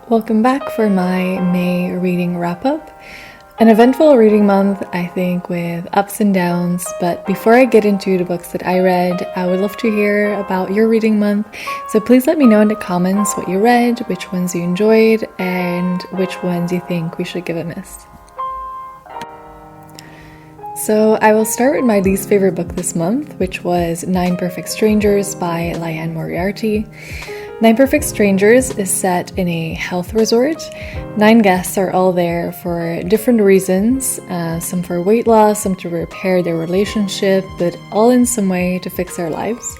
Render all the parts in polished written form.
Welcome back for my May reading wrap-up. An eventful reading month, I think, with ups and downs, but before I get into the books that I read, I would love to hear about your reading month, so please let me know in the comments what you read, which ones you enjoyed, and which ones you think we should give a miss. So I will start with my least favorite book this month, which was 9 Perfect Strangers by Liane Moriarty. 9 Perfect Strangers is set in a health resort. 9 guests are all there for different reasons, some for weight loss, some to repair their relationship, but all in some way to fix their lives.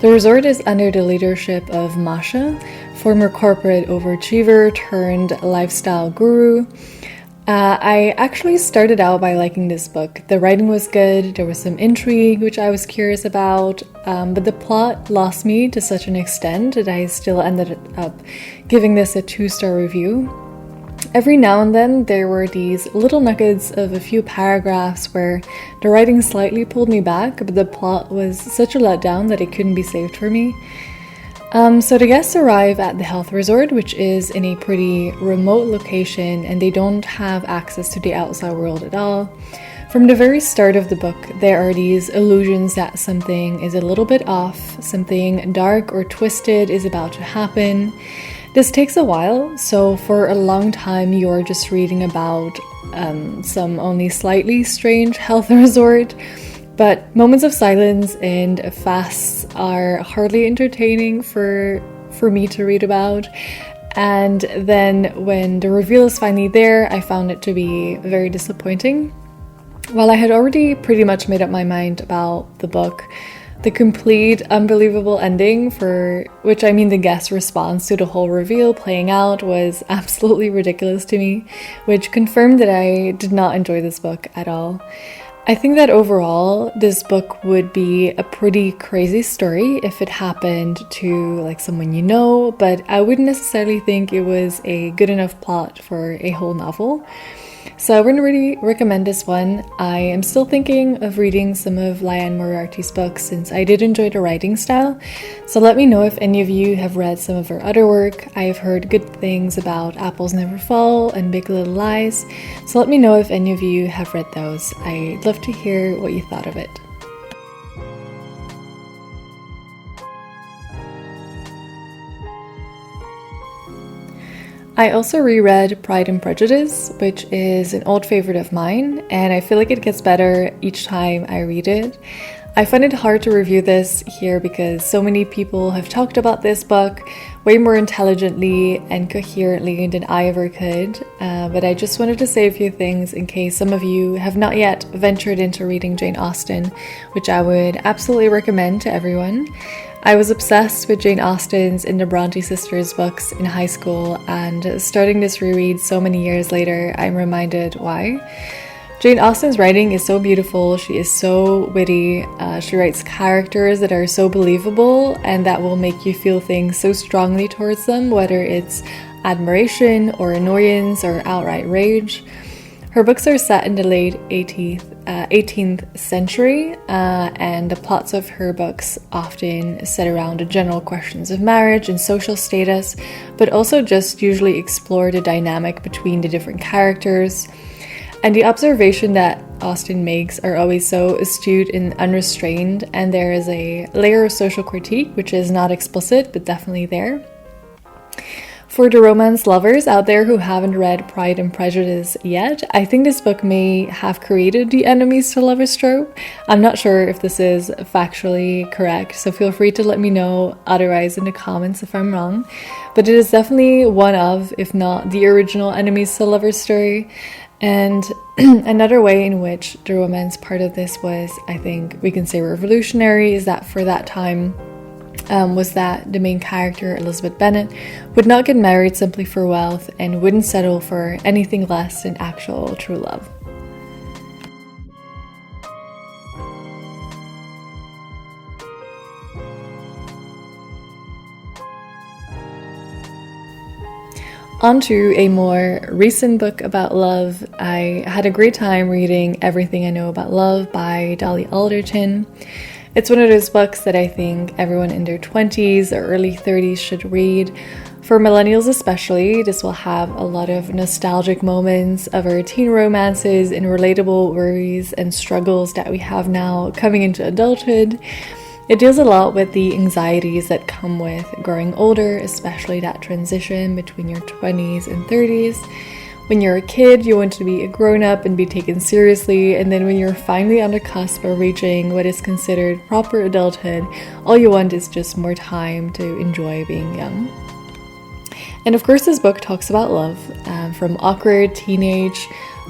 The resort is under the leadership of Masha, former corporate overachiever turned lifestyle guru. I actually started out by liking this book. The writing was good, there was some intrigue which I was curious about, but the plot lost me to such an extent that I still ended up giving this a 2-star review. Every now and then there were these little nuggets of a few paragraphs where the writing slightly pulled me back, but the plot was such a letdown that it couldn't be saved for me. So the guests arrive at the health resort, which is in a pretty remote location, and they don't have access to the outside world at all. From the very start of the book, there are these illusions that something is a little bit off, something dark or twisted is about to happen. This takes a while, so for a long time you're just reading about some only slightly strange health resort. But moments of silence and fasts are hardly entertaining for me to read about. And then when the reveal is finally there, I found it to be very disappointing. While I had already pretty much made up my mind about the book, the complete unbelievable ending, for which I mean the guest's response to the whole reveal playing out, was absolutely ridiculous to me, which confirmed that I did not enjoy this book at all. I think that overall, this book would be a pretty crazy story if it happened to like someone you know, but I wouldn't necessarily think it was a good enough plot for a whole novel. So I wouldn't really recommend this one. I am still thinking of reading some of Liane Moriarty's books since I did enjoy the writing style. So let me know if any of you have read some of her other work. I have heard good things about Apples Never Fall and Big Little Lies. So let me know if any of you have read those. I'd love to hear what you thought of it. I also reread Pride and Prejudice, which is an old favorite of mine, and I feel like it gets better each time I read it. I find it hard to review this here because so many people have talked about this book way more intelligently and coherently than I ever could, but I just wanted to say a few things in case some of you have not yet ventured into reading Jane Austen, which I would absolutely recommend to everyone. I was obsessed with Jane Austen's and the Bronte sisters books in high school, and starting this reread so many years later, I'm reminded why. Jane Austen's writing is so beautiful, she is so witty, she writes characters that are so believable and that will make you feel things so strongly towards them, whether it's admiration or annoyance or outright rage. Her books are set in the late 18th century, and the plots of her books often set around the general questions of marriage and social status, but also just usually explore the dynamic between the different characters. And the observation that Austen makes are always so astute and unrestrained, and there is a layer of social critique which is not explicit but definitely there. For the romance lovers out there who haven't read Pride and Prejudice yet, I think this book may have created the enemies to lovers trope. I'm not sure if this is factually correct, so feel free to let me know otherwise in the comments if I'm wrong. But it is definitely one of, if not the original enemies to lovers story. And another way in which the romance part of this was, I think we can say, revolutionary, is that for that time, was that the main character, Elizabeth Bennet, would not get married simply for wealth and wouldn't settle for anything less than actual true love. On to a more recent book about love. I had a great time reading Everything I Know About Love by Dolly Alderton. It's one of those books that I think everyone in their 20s or early 30s should read. For millennials especially, this will have a lot of nostalgic moments of our teen romances and relatable worries and struggles that we have now coming into adulthood. It deals a lot with the anxieties that come with growing older, especially that transition between your 20s and 30s. When you're a kid, you want to be a grown-up and be taken seriously, and then when you're finally on the cusp of reaching what is considered proper adulthood, all you want is just more time to enjoy being young. And of course, this book talks about love, from awkward teenage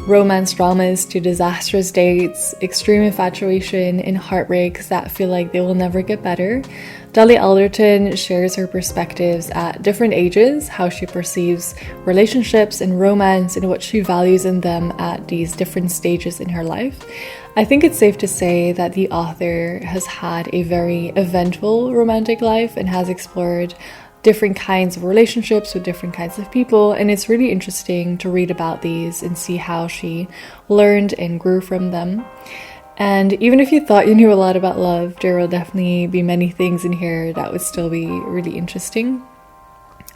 romance dramas to disastrous dates, extreme infatuation, and heartbreaks that feel like they will never get better. Dolly Alderton shares her perspectives at different ages, how she perceives relationships and romance and what she values in them at these different stages in her life. I think it's safe to say that the author has had a very eventful romantic life and has explored different kinds of relationships with different kinds of people, and it's really interesting to read about these and see how she learned and grew from them. And even if you thought you knew a lot about love, there will definitely be many things in here that would still be really interesting.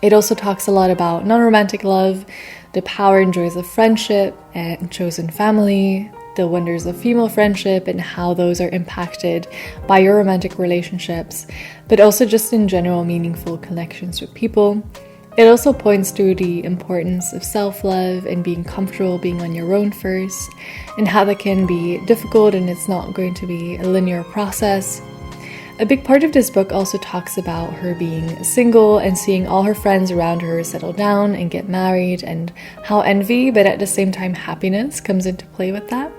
It also talks a lot about non-romantic love, the power and joys of friendship and chosen family, the wonders of female friendship and how those are impacted by your romantic relationships, but also just in general meaningful connections with people. It also points to the importance of self-love and being comfortable being on your own first, and how that can be difficult and it's not going to be a linear process. A big part of this book also talks about her being single and seeing all her friends around her settle down and get married, and how envy, but at the same time happiness, comes into play with that.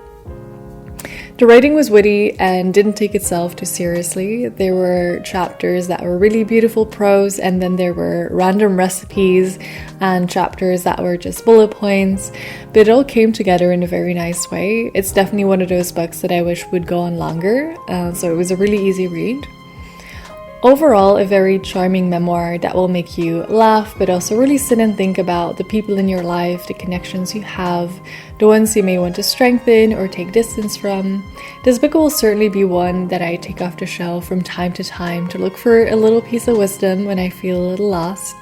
The writing was witty and didn't take itself too seriously. There were chapters that were really beautiful prose, and then there were random recipes and chapters that were just bullet points, but it all came together in a very nice way. It's definitely one of those books that I wish would go on longer, so it was a really easy read. Overall, a very charming memoir that will make you laugh, but also really sit and think about the people in your life, the connections you have, the ones you may want to strengthen or take distance from. This book will certainly be one that I take off the shelf from time to time to look for a little piece of wisdom when I feel a little lost.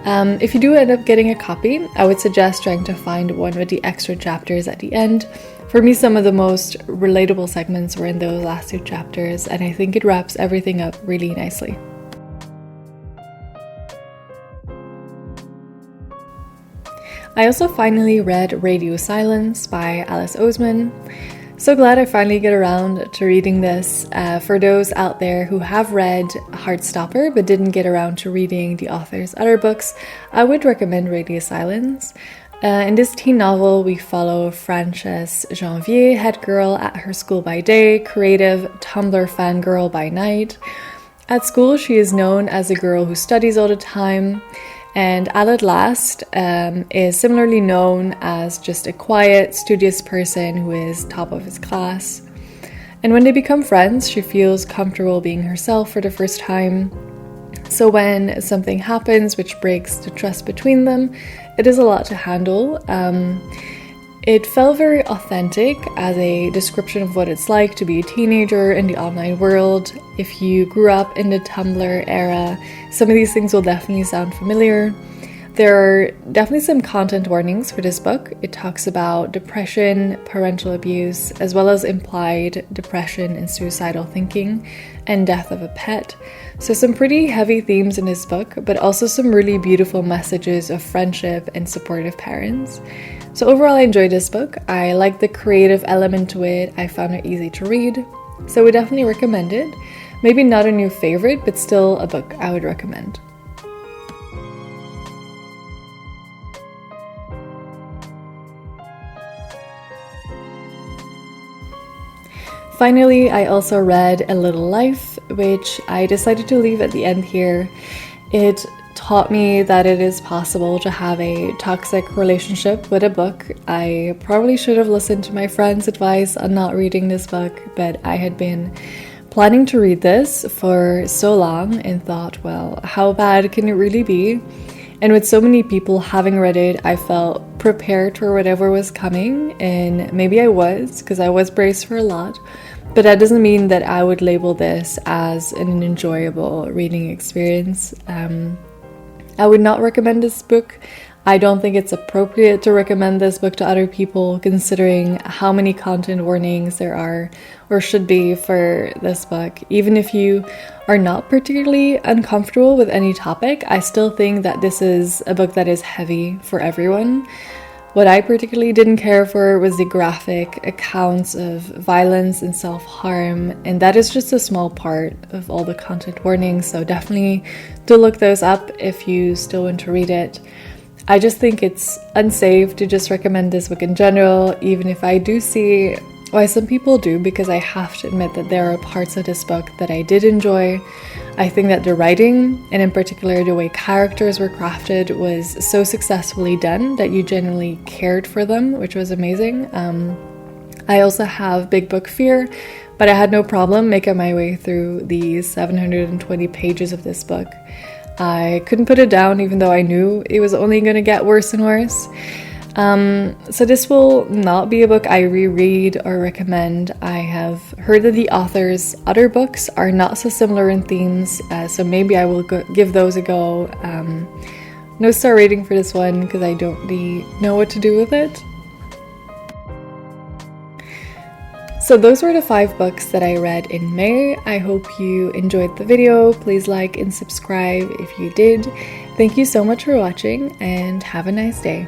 If you do end up getting a copy, I would suggest trying to find one with the extra chapters at the end. For me, some of the most relatable segments were in those last two chapters, and I think it wraps everything up really nicely. I also finally read Radio Silence by Alice Oseman. So glad I finally get around to reading this. For those out there who have read Heartstopper but didn't get around to reading the author's other books, I would recommend Radio Silence. In this teen novel, we follow Frances Janvier, head girl at her school by day, creative Tumblr fangirl by night. At school, she is known as a girl who studies all the time, and Aled Last is similarly known as just a quiet, studious person who is top of his class. And when they become friends, she feels comfortable being herself for the first time. So when something happens which breaks the trust between them, it is a lot to handle. It felt very authentic as a description of what it's like to be a teenager in the online world. If you grew up in the Tumblr era, some of these things will definitely sound familiar. There are definitely some content warnings for this book. It talks about depression, parental abuse, as well as implied depression and suicidal thinking, and death of a pet. So some pretty heavy themes in this book, but also some really beautiful messages of friendship and supportive parents. So overall, I enjoyed this book. I like the creative element to it. I found it easy to read. So I would definitely recommend it. Maybe not a new favorite, but still a book I would recommend. Finally, I also read A Little Life, which I decided to leave at the end here. It taught me that it is possible to have a toxic relationship with a book. I probably should have listened to my friend's advice on not reading this book, but I had been planning to read this for so long and thought, well, how bad can it really be? And with so many people having read it, I felt prepared for whatever was coming, and maybe I was, because I was braced for a lot. But that doesn't mean that I would label this as an enjoyable reading experience. I would not recommend this book. I don't think it's appropriate to recommend this book to other people, considering how many content warnings there are or should be for this book. Even if you are not particularly uncomfortable with any topic, I still think that this is a book that is heavy for everyone. What I particularly didn't care for was the graphic accounts of violence and self-harm, and that is just a small part of all the content warnings, so definitely do look those up if you still want to read it. I just think it's unsafe to just recommend this book in general, even if I do see why some people do, because I have to admit that there are parts of this book that I did enjoy. I think that the writing, and in particular the way characters were crafted, was so successfully done that you genuinely cared for them, which was amazing. I also have big book fear, but I had no problem making my way through the 720 pages of this book. I couldn't put it down, even though I knew it was only going to get worse and worse. So this will not be a book I reread or recommend. I have heard that the author's other books are not so similar in themes, so maybe I will give those a go. No star rating for this one because I don't really know what to do with it. So those were the 5 books that I read in May. I hope you enjoyed the video. Please like and subscribe if you did. Thank you so much for watching and have a nice day.